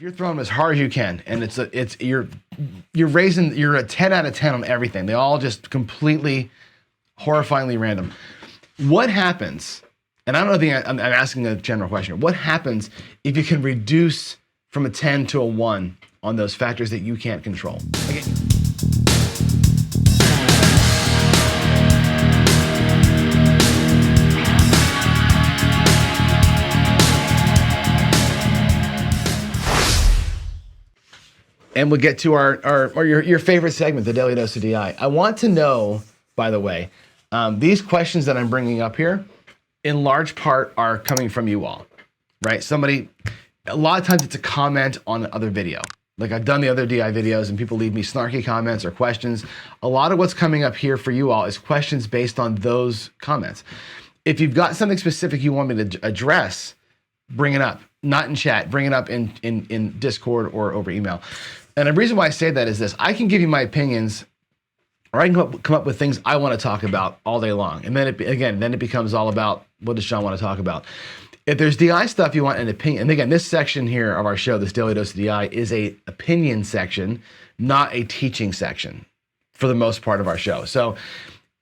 If you're throwing them as hard as you can, and you're a 10 out of 10 on everything. They all just completely, horrifyingly random. What happens? And I don't think I'm asking a general question. What happens if you can reduce from a 10 to a 1 on those factors that you can't control? Okay. And we'll get to your favorite segment, the Daily Dose of DI. I want to know, by the way, these questions that I'm bringing up here, in large part, are coming from you all, right? A lot of times it's a comment on the other video. Like I've done the other DI videos and people leave me snarky comments or questions. A lot of what's coming up here for you all is questions based on those comments. If you've got something specific you want me to address, bring it up. Not in chat, bring it up in Discord or over email. And the reason why I say that is this: I can give you my opinions, or I can come up with things I want to talk about all day long. And then it becomes all about, what does Sean want to talk about? If there's DI stuff you want an opinion, and again, this section here of our show, this Daily Dose of DI, is a opinion section, not a teaching section for the most part of our show. So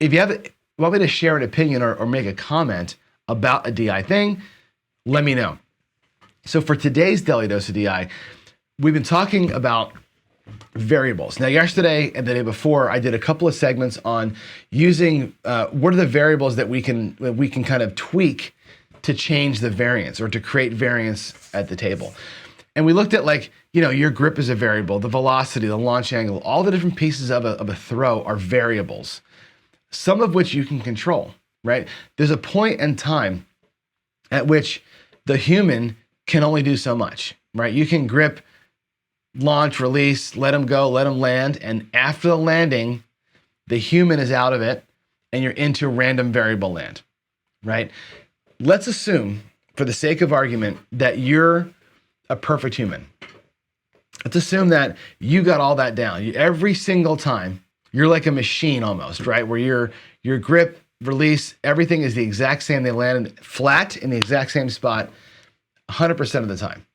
if you want me to share an opinion or make a comment about a DI thing, let me know. So for today's Daily Dose of DI, we've been talking about variables. Now, yesterday and the day before, I did a couple of segments on using what are the variables that we can kind of tweak to change the variance or to create variance at the table. And we looked at your grip is a variable, the velocity, the launch angle, all the different pieces of a throw are variables, some of which you can control, right? There's a point in time at which the human can only do so much, right? You can grip, launch, release, let them go, let them land. And after the landing, the human is out of it and you're into random variable land, right? Let's assume, for the sake of argument, that you're a perfect human. Let's assume that you got all that down. Every single time, you're like a machine almost, right? Where your grip, release, everything is the exact same. They land flat in the exact same spot 100% of the time,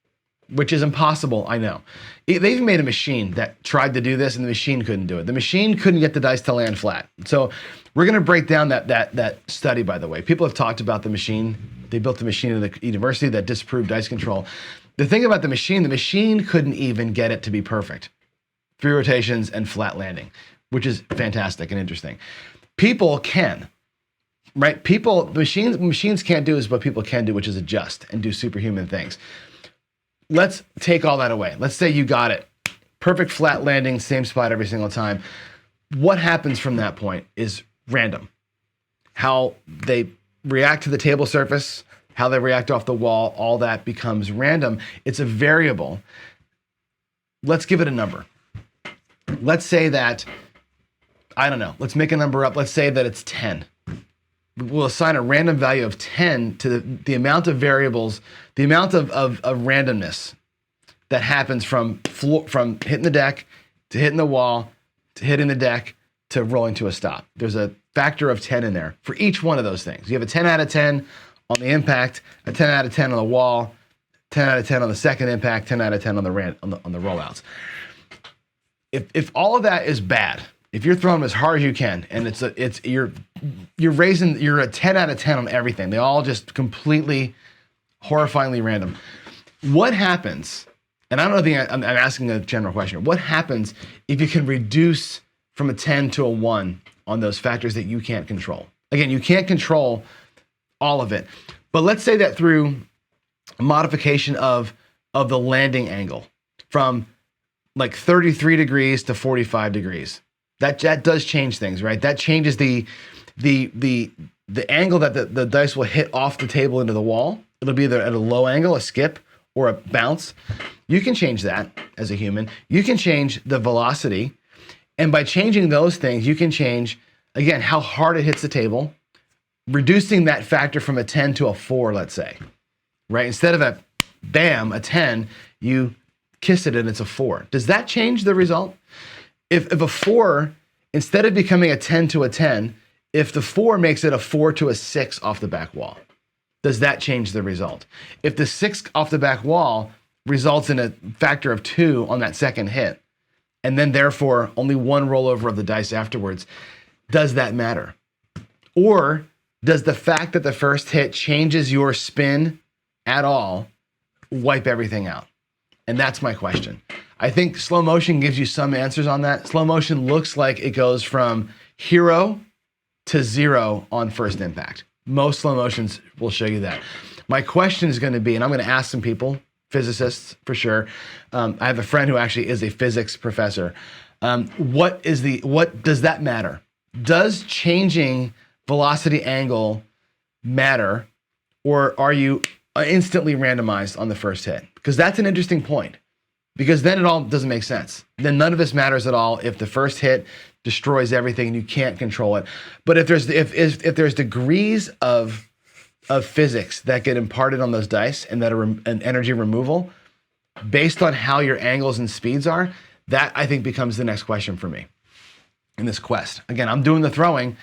which is impossible, I know. They even made a machine that tried to do this and the machine couldn't do it. The machine couldn't get the dice to land flat. So we're gonna break down that study, by the way. People have talked about the machine. They built the machine at the university that disproved dice control. The thing about the machine couldn't even get it to be perfect. 3 rotations and flat landing, which is fantastic and interesting. People can, right? Machines can't do is what people can do, which is adjust and do superhuman things. Let's take all that away. Let's say you got it. Perfect flat landing, same spot every single time. What happens from that point is random. How they react to the table surface, how they react off the wall, all that becomes random. It's a variable. Let's give it a number. Let's say that, I don't know, let's make a number up. Let's say that it's 10. We'll assign a random value of 10 to the amount of variables, the amount of randomness that happens from hitting the deck to hitting the wall to hitting the deck to rolling to a stop. There's a factor of 10 in there for each one of those things. You have a 10 out of 10 on the impact, a 10 out of 10 on the wall, 10 out of 10 on the second impact, 10 out of 10 on the rollouts. If all of that is bad, if you're throwing them as hard as you can, and you're a 10 out of 10 on everything, they all just completely, horrifyingly random. What happens? And I don't think I'm asking a general question. What happens if you can reduce from a 10 to a 1 on those factors that you can't control? Again, you can't control all of it, but let's say that through a modification of the landing angle from like 33 degrees to 45 degrees. That does change things, right? That changes the angle that the dice will hit off the table into the wall. It'll be either at a low angle, a skip, or a bounce. You can change that as a human. You can change the velocity. And by changing those things, you can change, again, how hard it hits the table, reducing that factor from a 10 to a 4, let's say, right? Instead of a 10, you kiss it and it's a 4. Does that change the result? If a 4, instead of becoming a 10 to a 10, if the 4 makes it a 4 to a 6 off the back wall, does that change the result? If the 6 off the back wall results in a factor of 2 on that second hit, and then therefore only 1 rollover of the dice afterwards, does that matter? Or does the fact that the first hit changes your spin at all wipe everything out? And that's my question. I think slow motion gives you some answers on that. Slow motion looks like it goes from hero to 0 on first impact. Most slow motions will show you that. My question is going to be, and I'm going to ask some people, physicists for sure. I have a friend who actually is a physics professor. What does that matter? Does changing velocity angle matter, or are you instantly randomized on the first hit? Because that's an interesting point. Because then it all doesn't make sense. Then none of this matters at all if the first hit destroys everything and you can't control it. But if there's degrees of physics that get imparted on those dice and that are an energy removal based on how your angles and speeds are, that I think becomes the next question for me in this quest. Again, I'm doing the throwing.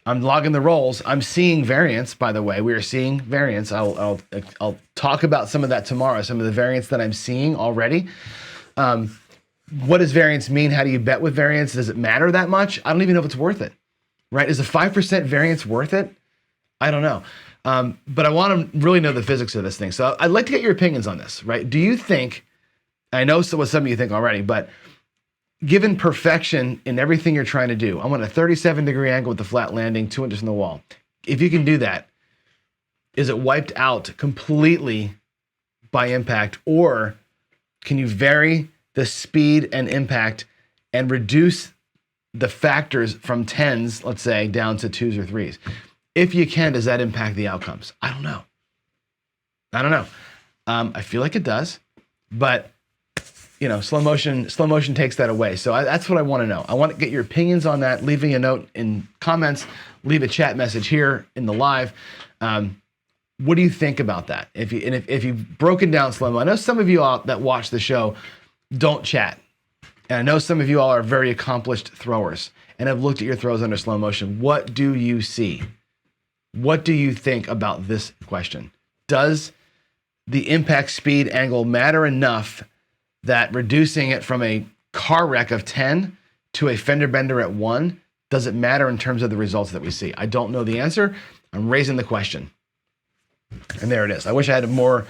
I'm logging the rolls. I'm seeing variance, by the way. We are seeing variance. I'll talk about some of that tomorrow, some of the variance that I'm seeing already. What does variance mean? How do you bet with variance? Does it matter that much? I don't even know if it's worth it, right? Is a 5% variance worth it? I don't know. But I want to really know the physics of this thing. So I'd like to get your opinions on this, right? Do you think, I know what some of you think already, but given perfection in everything you're trying to do, I want a 37-degree angle with the flat landing, 2 inches from the wall. If you can do that, is it wiped out completely by impact, or can you vary the speed and impact and reduce the factors from 10s, let's say, down to 2s or 3s? If you can, does that impact the outcomes? I don't know. I feel like it does, but slow motion takes that away. So that's what I want to know. I want to get your opinions on that. Leave me a note in comments, leave a chat message here in the live. What do you think about that? If you've broken down slow mo, I know some of you all that watch the show don't chat. And I know some of you all are very accomplished throwers and have looked at your throws under slow motion. What do you see? What do you think about this question? Does the impact speed angle matter enough that reducing it from a car wreck of 10 to a fender bender at 1, does it matter in terms of the results that we see? I don't know the answer. I'm raising the question. And there it is. I wish I had a more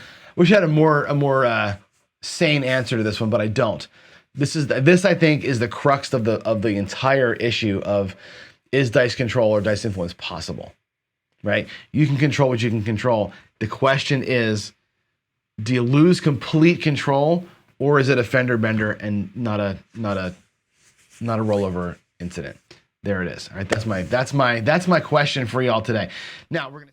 sane answer to this one, but I don't. This I think is the crux of the entire issue of, is dice control or dice influence possible? Right? You can control what you can control. The question is, do you lose complete control, or is it a fender bender and not a rollover incident? There it is. All right, that's my question for y'all today. Now we're gonna